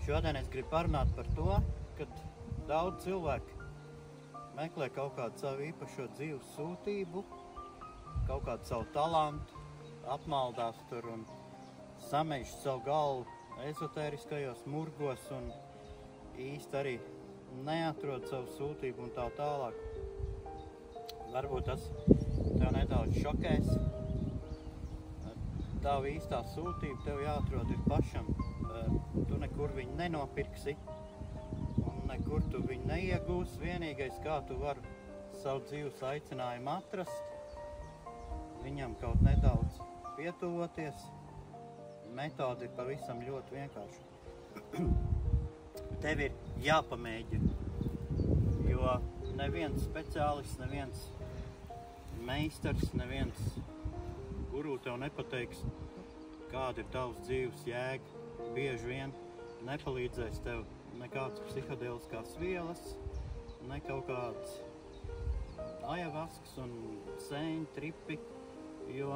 Šodien es gribu parunāt par to, ka daudz cilvēku meklē kaut kādu savu īpašo dzīves sūtību, kaut kādu savu talantu, apmaldās tur un samež savu galvu ezotēriskajos murgos un īsti arī neatrod savu sūtību un tā tālāk. Varbūt tas tev nedaudz šokēs. Tava īstā sūtība tev jāatrod ir pašam. Tu nekur viņu nenopirksi un nekur tu viņu neiegūsi. Vienīgais, kā tu vari savu dzīves aicinājumu atrast, viņam kaut nedaudz pietuvoties. Metode ir pavisam ļoti vienkārša. Tev ir jāpamēģina, jo neviens speciālists, neviens meistars, neviens guru tev nepateiks, kāda ir tavs dzīves jēga. Bieži vien nepalīdzēs tev nekādas psihadeliskās vielas, ne kaut kāds ajavasks un sēņu tripi, jo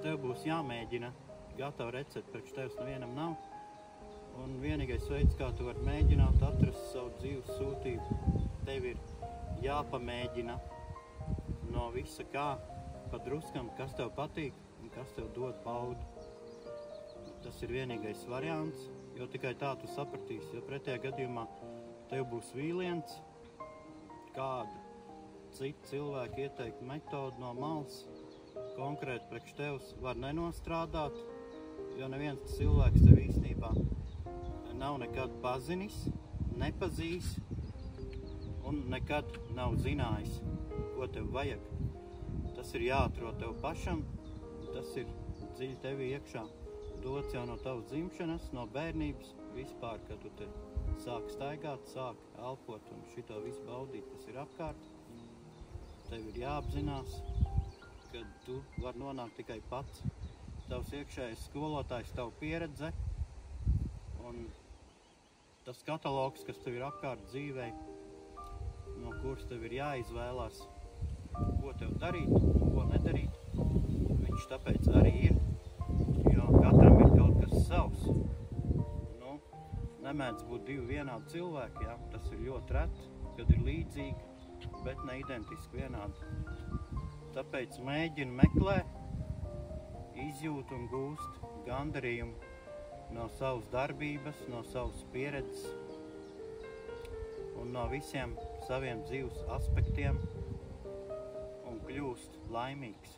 tev būs jāmēģina. Gatava recepte priekš tevis nevienam nav. Un vienīgais veids, kā tu vari mēģināt atrast savu dzīves sūtību, tev ir jāpamēģina no visa kā, pa druskam, kas tev patīk un kas tev dod baudu. Tas ir vienīgais variants, jo tikai tā tu sapratīsi, jo pretējā gadījumā tev būs vīliens, kāda cita cilvēka ieteikta metoda no malas konkrēti priekš tevis var nenostrādāt, jo neviens cilvēks tev īstenībā nav nekad pazinis, nepazīs un nekad nav zinājis, ko tev vajag. Tas ir jāatrod tev pašam, tas ir dziļi tevī iekšā. Dots jau no tavas dzimšanas, no bērnības, vispār, kad tu te sāk staigāt, sāk elpot un šito visu baudīt, kas ir apkārt. Tev ir jāapzinās, ka tu vari nonākt tikai pats. Tavs iekšējais skolotājs, tavu pieredze un tas katalogs, kas tev ir apkārt dzīvei, no kuras tev ir jāizvēlās, ko tev darīt un ko nedarīt. Viņš tāpēc arī ir, jo katram ir kaut kas savs. Nemēdz būt divi vienādi cilvēki, jā. Tas ir ļoti reti, kad ir līdzīgi, bet ne identiski vienādi. Tāpēc mēģini meklē, izjūt un gūst gandarījumu no savas darbības, no savas pieredzes un no visiem saviem dzīves aspektiem un kļūst laimīgs.